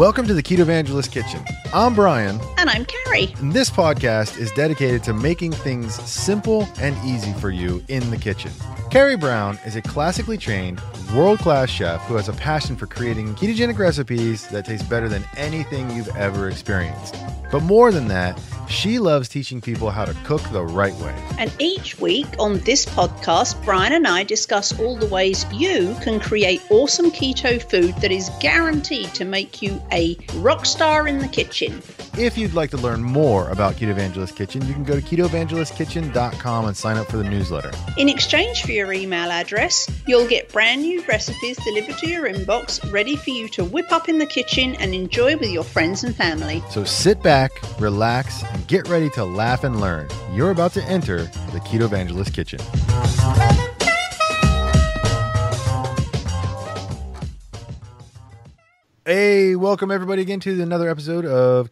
Welcome to the Ketovangelist Kitchen. I'm Brian. And I'm Carrie. And this podcast is dedicated to making things simple and easy for you in the kitchen. Carrie Brown is a classically trained, world-class chef who has a passion for creating ketogenic recipes that taste better than anything you've ever experienced. But more than that, she loves teaching people how to cook the right way. And each week on this podcast, Brian and I discuss all the ways you can create awesome keto food that is guaranteed to make you a rock star in the kitchen. If you'd like to learn more about Ketovangelist Kitchen, you can go to KetoVangelistKitchen.com and sign up for the newsletter. In exchange for your email address, you'll get brand new recipes delivered to your inbox, ready for you to whip up in the kitchen and enjoy with your friends and family. So sit back, relax, and get ready to laugh and learn. You're about to enter the Ketovangelist Kitchen. Hey, welcome everybody again to another episode of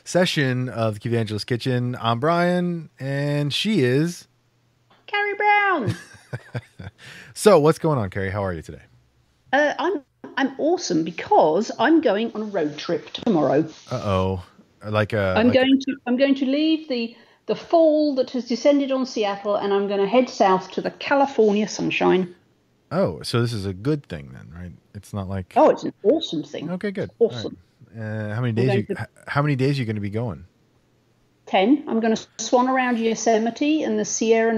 session of the Ketovangelist Kitchen. I'm Brian, and she is... Carrie Brown. So, what's going on, Carrie? How are you today? I'm awesome because I'm going on a road trip tomorrow. Uh-oh. I'm going to leave the fall that has descended on Seattle, and I'm going to head south to the California sunshine. Oh, so this is a good thing then, right? It's not like... Oh, it's an awesome thing. Okay, good. Awesome. Right. How many days are you going to be going? 10. I'm going to swan around Yosemite and the Sierra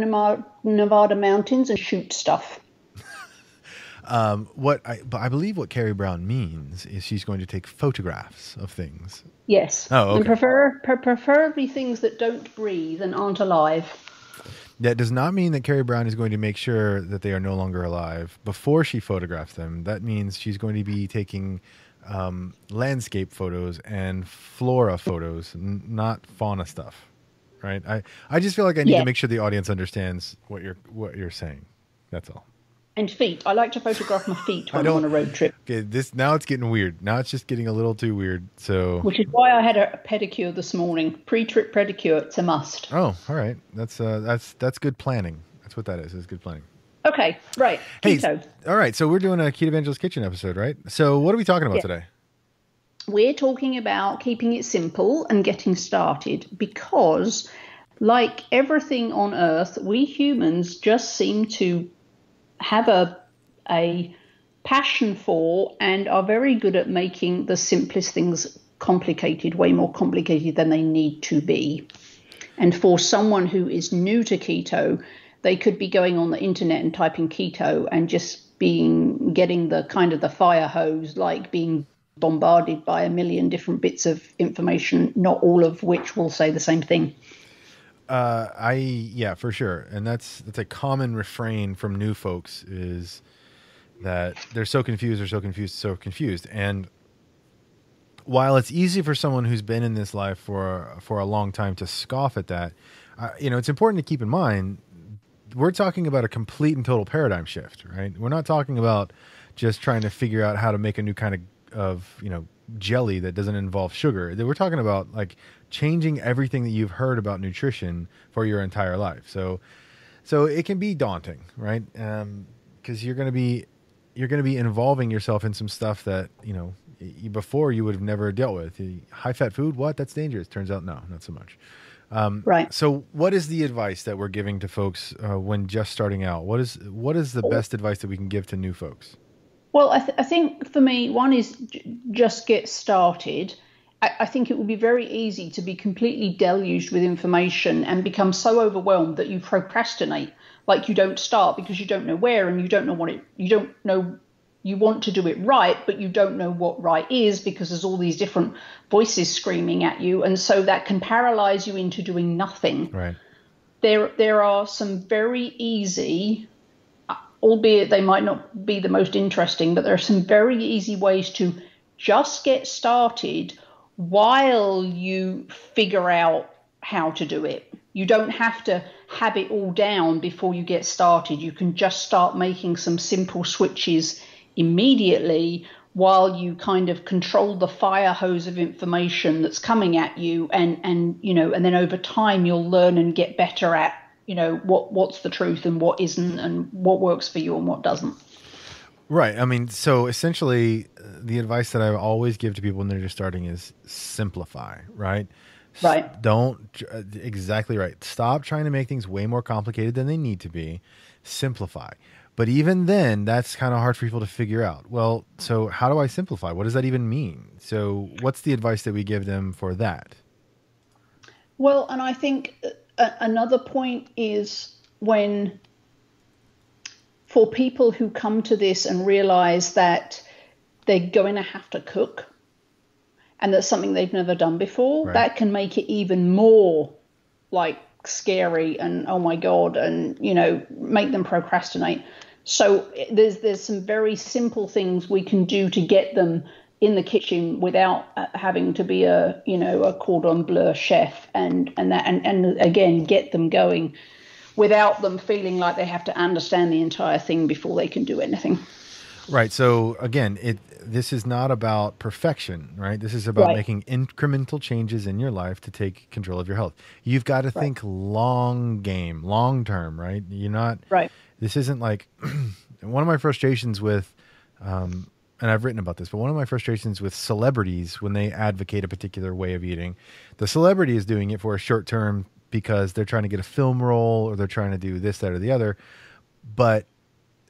Nevada mountains and shoot stuff. I believe what Carrie Brown means is she's going to take photographs of things. Yes. Oh, okay. And preferably things that don't breathe and aren't alive. That does not mean that Carrie Brown is going to make sure that they are no longer alive before she photographs them. That means she's going to be taking landscape photos and flora photos, not fauna stuff, right? I just feel like I need to make sure the audience understands what you're saying. That's all. And feet. I like to photograph my feet when I'm on a road trip. Okay, now it's getting weird. Now it's just getting a little too weird. So, which is why I had a pedicure this morning. Pre-trip pedicure. It's a must. Oh, all right. That's good planning. That's what that is. It's good planning. Okay, right. Keto. Hey, all right. So we're doing a Ketovangelist Kitchen episode, right? So what are we talking about today? We're talking about keeping it simple and getting started because, like everything on Earth, we humans just seem to have a passion for and are very good at making the simplest things complicated, way more complicated than they need to be. And for someone who is new to keto, they could be going on the internet and typing keto and just getting the kind of the fire hose, like being bombarded by a million different bits of information, not all of which will say the same thing. For sure. And that's a common refrain from new folks is that they're so confused. And while it's easy for someone who's been in this life for a long time to scoff at that, it's important to keep in mind, we're talking about a complete and total paradigm shift, right? We're not talking about just trying to figure out how to make a new kind of jelly that doesn't involve sugar. We're talking about like changing everything that you've heard about nutrition for your entire life. So it can be daunting, right? Because you're going to be involving yourself in some stuff that before you would have never dealt with. High fat food, what? That's dangerous. Turns out, no, not so much. Right. So what is the advice that we're giving to folks when just starting out? What is the best advice that we can give to new folks? Well, I think for me, one is just get started. I think it would be very easy to be completely deluged with information and become so overwhelmed that you procrastinate, like you don't start because you don't know where and you don't know you don't know, you want to do it right, but you don't know what right is because there's all these different voices screaming at you. And so that can paralyze you into doing nothing. Right. There are some very easy, albeit they might not be the most interesting, but there are some very easy ways to just get started while you figure out how to do it. You don't have to have it all down before you get started. You can just start making some simple switches immediately while you kind of control the fire hose of information that's coming at you. And then over time you'll learn and get better at, what's the truth and what isn't and what works for you and what doesn't. Right. I mean, so essentially, the advice that I always give to people when they're just starting is simplify, right? Right. Don't, exactly right. Stop trying to make things way more complicated than they need to be. Simplify. But even then, that's kind of hard for people to figure out. Well, so how do I simplify? What does that even mean? So, what's the advice that we give them for that? Well, and I think another point is when, for people who come to this and realize that they're going to have to cook and that's something they've never done before, Right. that can make it even more like scary and oh my God, and make them procrastinate. So there's some very simple things we can do to get them in the kitchen without having to be a cordon bleu chef, and again get them going without them feeling like they have to understand the entire thing before they can do anything. Right. So again, this is not about perfection, right? This is about Right, making incremental changes in your life to take control of your health. You've got to right, think long game, long term, right? You're not. right. This isn't like one of my frustrations with, and I've written about this, but one of my frustrations with celebrities when they advocate a particular way of eating, the celebrity is doing it for a short term because they're trying to get a film role or they're trying to do this, that, or the other, but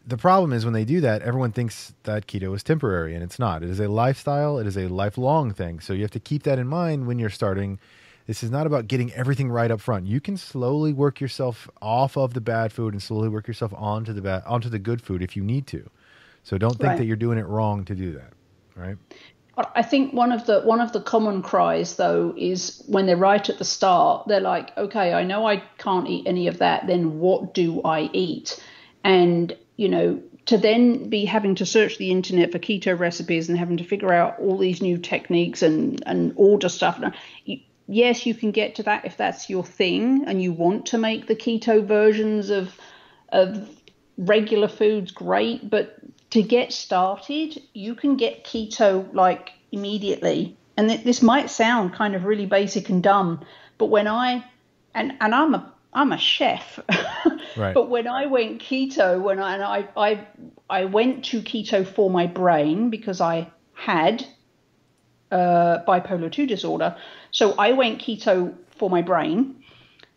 the problem is when they do that, everyone thinks that keto is temporary, and it's not. It is a lifestyle. It is a lifelong thing. So you have to keep that in mind when you're starting. This is not about getting everything right up front. You can slowly work yourself off of the bad food and slowly work yourself onto the good food if you need to. So don't think that Right. you're doing it wrong to do that, right? I think one of the common cries though is when they're right at the start, they're like, okay, I know I can't eat any of that, then what do I eat? And to then be having to search the internet for keto recipes and having to figure out all these new techniques and order stuff. Yes, you can get to that if that's your thing and you want to make the keto versions of regular foods, great, but to get started, you can get keto like immediately. And this might sound kind of really basic and dumb, but when and I'm a chef, Right. but when I went keto, when I went to keto for my brain because I had bipolar 2 disorder. So I went keto for my brain.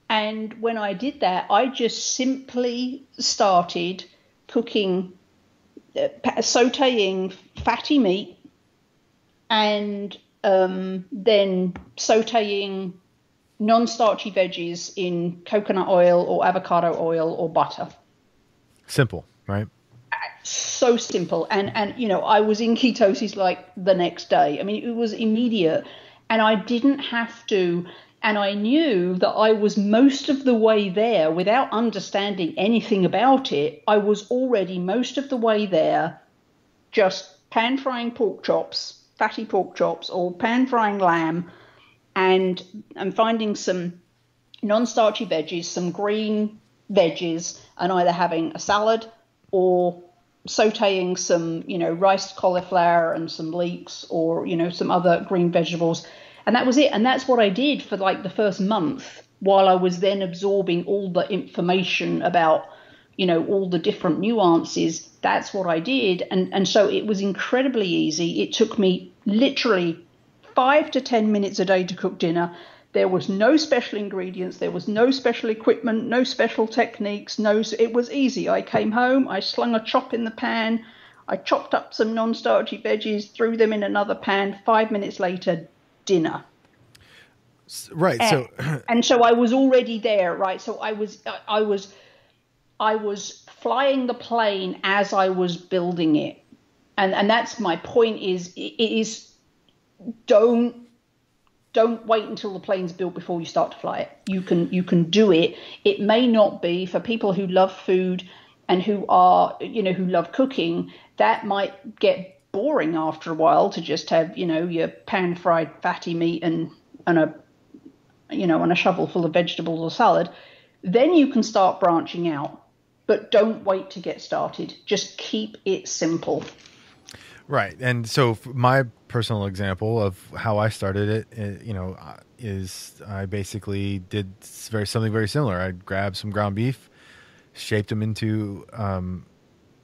And when I did that, I just simply started cooking, sauteing fatty meat and then sauteing non-starchy veggies in coconut oil or avocado oil or butter. Simple, right? So simple. And I was in ketosis like the next day. I mean, it was immediate. And I didn't have to, and I knew that I was most of the way there without understanding anything about it. I was already most of the way there, just pan frying pork chops, fatty pork chops, or pan frying lamb, and I'm finding some non-starchy veggies, some green veggies, and either having a salad or sauteing some, riced cauliflower and some leeks or, some other green vegetables. And that was it. And that's what I did for like the first month while I was then absorbing all the information about, all the different nuances. That's what I did. And so it was incredibly easy. It took me literally 5 to 10 minutes a day to cook dinner. There was no special ingredients. There was no special equipment, no special techniques. It was easy. I came home, I slung a chop in the pan, I chopped up some non-starchy veggies, threw them in another pan. 5 minutes later, dinner. Right. And, So, and so I was already there, right? So I was flying the plane as I was building it, and that's my point. Is don't wait until the plane's built before you start to fly it. You can do it. It may not be for people who love food and who love cooking. That might get boring after a while to just have, your pan fried fatty meat and a shovel full of vegetables or salad. Then you can start branching out, but don't wait to get started. Just keep it simple. right. And so my personal example of how I started it, is I basically did something very similar. I grabbed some ground beef, shaped them into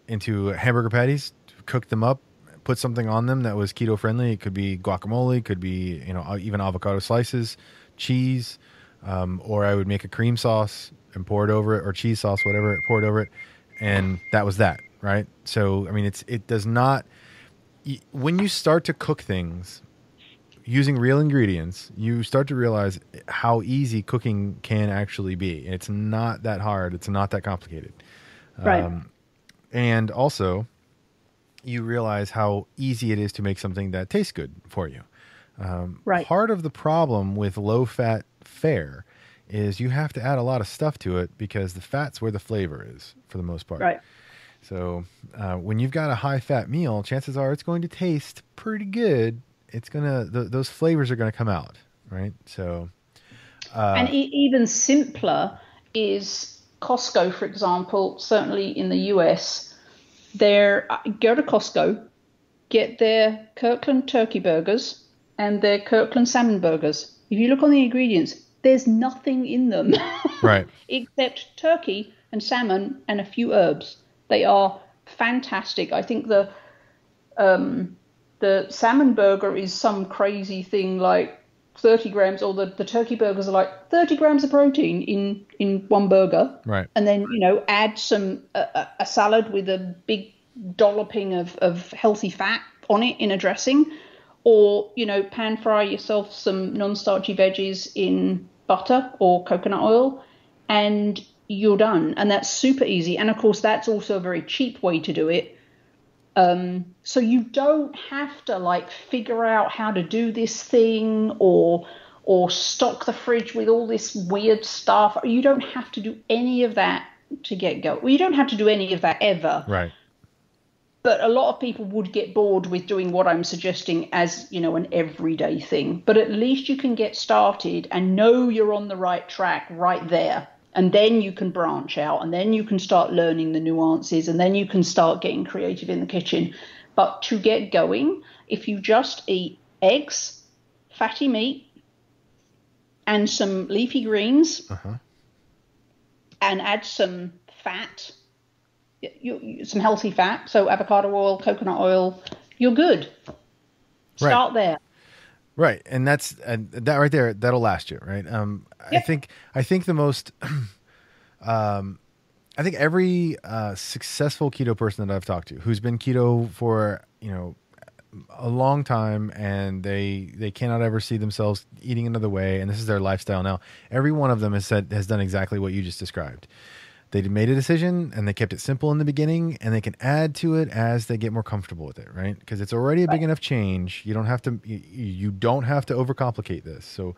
hamburger patties, cooked them up, put something on them that was keto friendly. It could be guacamole, could be, even avocado slices, cheese, or I would make a cream sauce and pour it over it, or cheese sauce, whatever, pour it over it. And that was that, right? So, I mean, it does not, when you start to cook things using real ingredients, you start to realize how easy cooking can actually be. It's not that hard. It's not that complicated. Right. And also, you realize how easy it is to make something that tastes good for you. Right. Part of the problem with low-fat fare is you have to add a lot of stuff to it because the fat's where the flavor is for the most part. Right. So when you've got a high-fat meal, chances are it's going to taste pretty good. It's gonna those flavors are gonna come out, right? So, and even simpler is Costco, for example. Certainly in the US, go to Costco, get their Kirkland turkey burgers and their Kirkland salmon burgers. If you look on the ingredients, there's nothing in them, right? Except turkey and salmon and a few herbs. They are fantastic. I think the salmon burger is some crazy thing like 30 grams, or the turkey burgers are like 30 grams of protein in one burger. Right. And then, add some a salad with a big dolloping of healthy fat on it in a dressing, or, pan fry yourself some non-starchy veggies in butter or coconut oil, and you're done. And that's super easy. And of course, that's also a very cheap way to do it. So you don't have to figure out how to do this thing or stock the fridge with all this weird stuff. You don't have to do any of that to get going. Well, you don't have to do any of that ever. Right. But a lot of people would get bored with doing what I'm suggesting as, an everyday thing. But at least you can get started and know you're on the right track right there. And then you can branch out, and then you can start learning the nuances, and then you can start getting creative in the kitchen. But to get going, if you just eat eggs, fatty meat, and some leafy greens, and add some fat, some healthy fat, so avocado oil, coconut oil, you're good. Start there. Right, and that right there, that'll last you, right? Yep. I think the most, I think every successful keto person that I've talked to who's been keto for a long time, and they cannot ever see themselves eating another way, and this is their lifestyle now. Every one of them has done exactly what you just described. They made a decision and they kept it simple in the beginning, and they can add to it as they get more comfortable with it, right? Because it's already a big enough change. You don't have to overcomplicate this. So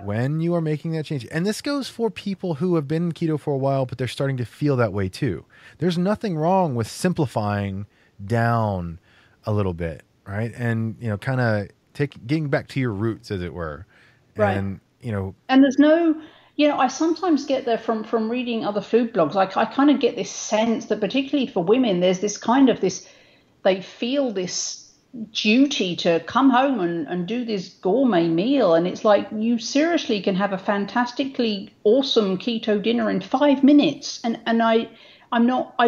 when you are making that change, and this goes for people who have been keto for a while, but they're starting to feel that way too. There's nothing wrong with simplifying down a little bit, right? And, kind of getting back to your roots, as it were. Right. And, and there's no, I sometimes get there from reading other food blogs. I kind of get this sense that particularly for women, there's this kind of they feel this duty to come home and do this gourmet meal. And it's like, you seriously can have a fantastically awesome keto dinner in 5 minutes. And I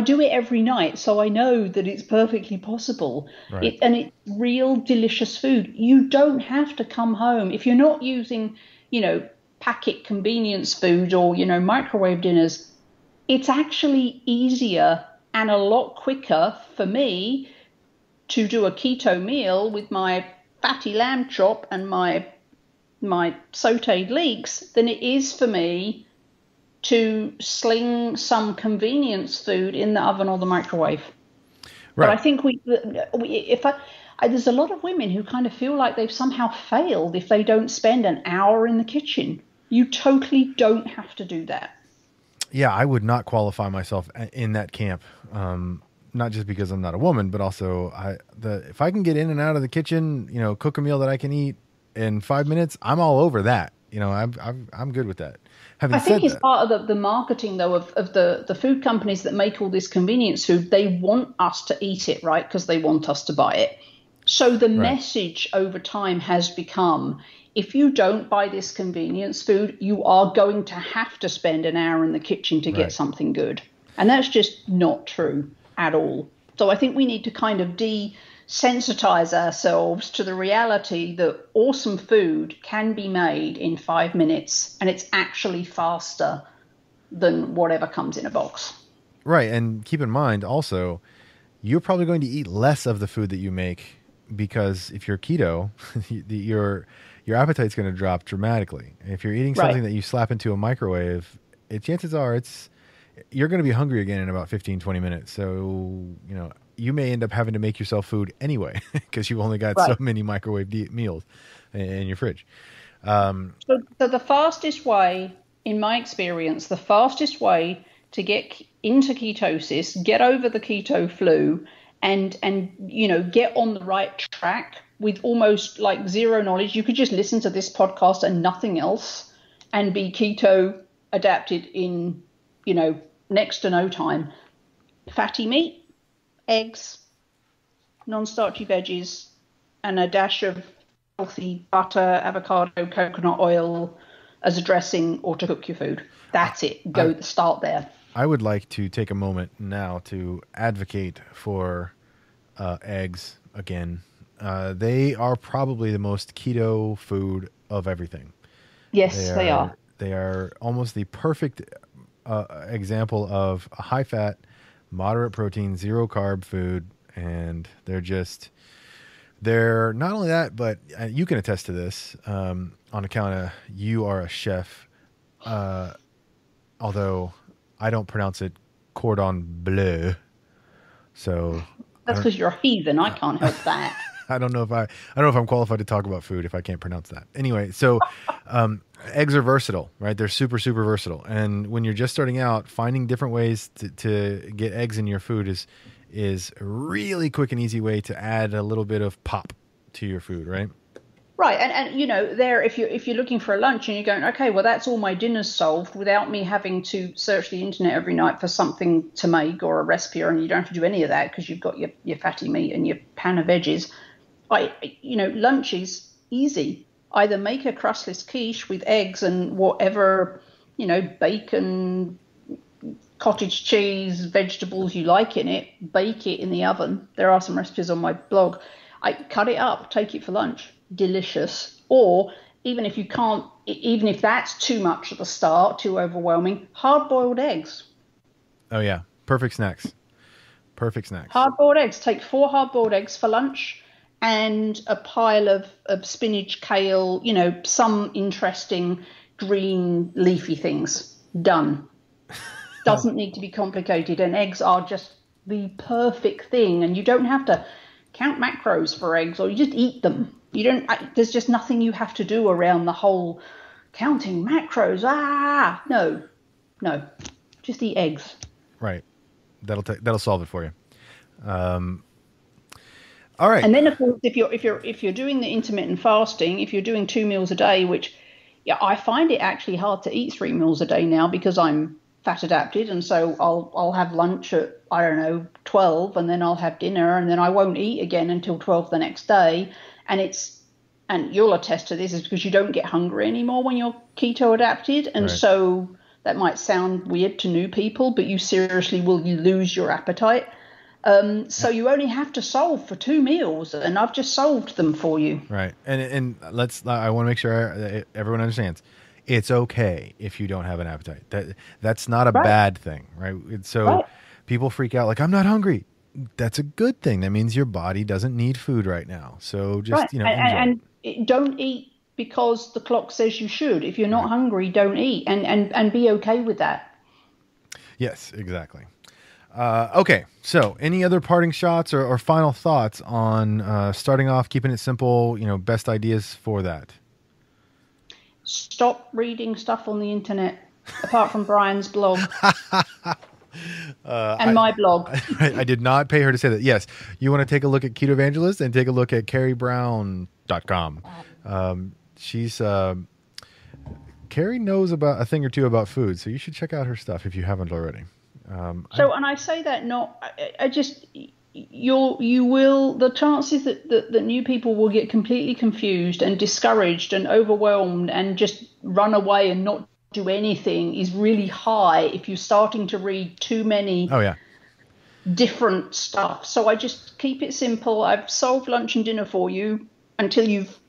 do it every night, so I know that it's perfectly possible. Right. And it's real delicious food. You don't have to come home if you're not using, packet convenience food or, microwave dinners. It's actually easier and a lot quicker for me to do a keto meal with my fatty lamb chop and my sauteed leeks than it is for me to sling some convenience food in the oven or the microwave. Right. But I think there's a lot of women who kind of feel like they've somehow failed if they don't spend an hour in the kitchen. You totally don't have to do that. Yeah, I would not qualify myself in that camp. Not just because I'm not a woman, but also if I can get in and out of the kitchen, cook a meal that I can eat in 5 minutes, I'm all over that. I'm good with that. I think it's part of the marketing, though, of the food companies that make all this convenience food. They want us to eat it, right? Because they want us to buy it. So the message over time has become, if you don't buy this convenience food, you are going to have to spend an hour in the kitchen to get something good. And that's just not true at all. So I think we need to kind of desensitize ourselves to the reality that awesome food can be made in 5 minutes, and it's actually faster than whatever comes in a box. Right. And keep in mind also, you're probably going to eat less of the food that you make, because if you're keto, your appetite's going to drop dramatically. If you're eating something that you slap into a microwave, chances are you're going to be hungry again in about 15, 20 minutes. So, you may end up having to make yourself food anyway, because you've only got so many microwave meals in your fridge. So the fastest way, in my experience, the fastest way to get into ketosis, get over the keto flu, and get on the right track with almost like zero knowledge. You could just listen to this podcast and nothing else and be keto adapted in, next to no time. Fatty meat, eggs, non-starchy veggies, and a dash of healthy butter, avocado, coconut oil as a dressing or to cook your food. That's it. Start there. I would like to take a moment now to advocate for eggs again. They are probably the most keto food of everything. Yes, they are. They are almost the perfect example of a high-fat, moderate protein, zero carb food, and they're not only that, but you can attest to this on account of you are a chef, although I don't pronounce it cordon bleu. So that's because you're a heathen. I can't help that. I don't know if I'm qualified to talk about food if I can't pronounce that. Anyway, so eggs are versatile, right? They're super, super versatile. And when you're just starting out, finding different ways to get eggs in your food is a really quick and easy way to add a little bit of pop to your food, right? Right, and there, if you're looking for a lunch and you're going, okay, well, that's all my dinner's solved without me having to search the internet every night for something to make or a recipe, and you don't have to do any of that because you've got your fatty meat and your pan of veggies. Lunch is easy. Either make a crustless quiche with eggs and whatever, bacon, cottage cheese, vegetables you like in it, bake it in the oven. There are some recipes on my blog. I cut it up, take it for lunch. Delicious. Or even if that's too much at the start, too overwhelming, hard-boiled eggs. Oh yeah, perfect snacks. Hard-boiled eggs. Take 4 hard-boiled eggs for lunch and a pile of spinach, kale, some interesting green leafy things. Done. Doesn't need to be complicated, and eggs are just the perfect thing, and you don't have to count macros for eggs, or you just eat them. There's just nothing you have to do around the whole counting macros. No, just eat eggs. Right. That'll solve it for you. All right. And then of course, if you're doing the intermittent fasting, if you're doing 2 meals a day, which I find it actually hard to eat 3 meals a day now because I'm fat adapted, and so I'll have lunch at 12, and then I'll have dinner, and then I won't eat again until 12 the next day. And you'll attest to this, is because you don't get hungry anymore when you're keto adapted. And so that might sound weird to new people, but you seriously will lose your appetite. So you only have to solve for 2 meals, and I've just solved them for you. Right. And I want to make sure everyone understands. It's okay if you don't have an appetite. That's not a bad thing, right? So people freak out like, I'm not hungry. That's a good thing. That means your body doesn't need food right now. So just, enjoy. And don't eat because the clock says you should. If you're not hungry, don't eat, and be okay with that. Yes, exactly. Okay. So any other parting shots or final thoughts on starting off, keeping it simple, best ideas for that? Stop reading stuff on the internet, apart from Brian's blog. And my blog. I did not pay her to say that. Yes, you want to take a look at Ketovangelist and take a look at carriebrown.com. She's Carrie knows about a thing or two about food, so you should check out her stuff if you haven't already. And I say that you will, the chances that new people will get completely confused and discouraged and overwhelmed and just run away and not do anything is really high if you're starting to read too many different stuff. So I just keep it simple. I've solved lunch and dinner for you until you've,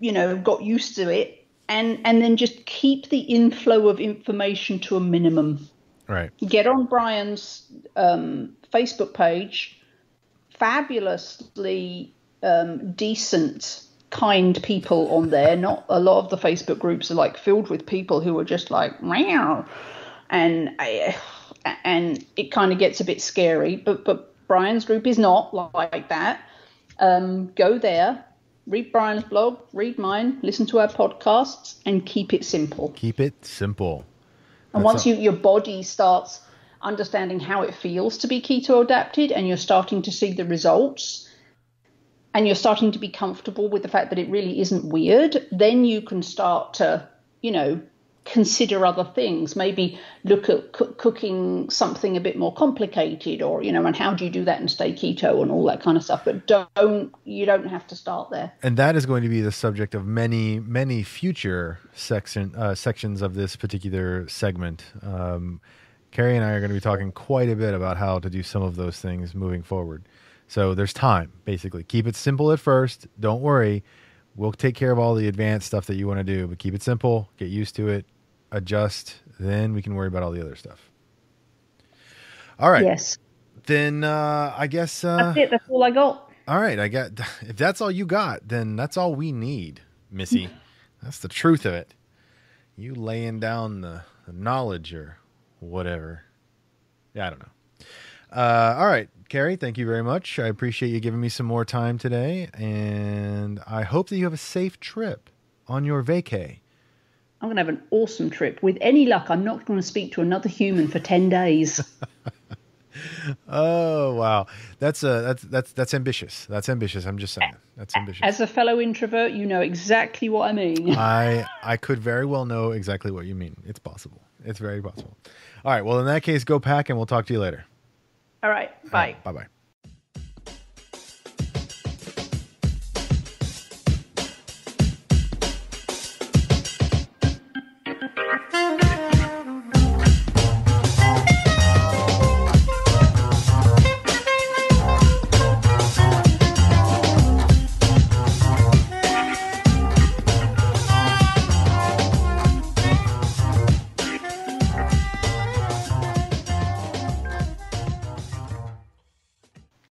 got used to it. And then just keep the inflow of information to a minimum. Right. Get on Brian's Facebook page. Fabulously decent, kind people on there. Not a lot of the Facebook groups are like filled with people who are just like, meow. And it kind of gets a bit scary. But Brian's group is not like that. Go there. Read Brian's blog, read mine, listen to our podcasts, and keep it simple. Keep it simple. And once your body starts understanding how it feels to be keto adapted, and you're starting to see the results, and you're starting to be comfortable with the fact that it really isn't weird, then you can start to, consider other things. Maybe look at cooking something a bit more complicated, or and how do you do that and stay keto and all that kind of stuff. But you don't have to start there. And that is going to be the subject of many future sections of this particular segment. Carrie and I are going to be talking quite a bit about how to do some of those things moving forward. So there's time, basically. Keep it simple at first. Don't worry. We'll take care of all the advanced stuff that you want to do, but keep it simple, get used to it, adjust, then we can worry about all the other stuff. All right. Yes. Then I guess that's it. That's all I got. All right. If that's all you got, then that's all we need, Missy. That's the truth of it. You laying down the knowledge or whatever. Yeah, I don't know. All right, Carrie, thank you very much. I appreciate you giving me some more time today, and I hope that you have a safe trip on your vacay. I'm going to have an awesome trip. With any luck, I'm not going to speak to another human for 10 days. Oh, wow. That's ambitious. That's ambitious. I'm just saying. That's ambitious. As a fellow introvert, you know exactly what I mean. I could very well know exactly what you mean. It's possible. It's very possible. All right. Well, in that case, go pack and we'll talk to you later. All right. Bye. Bye-bye.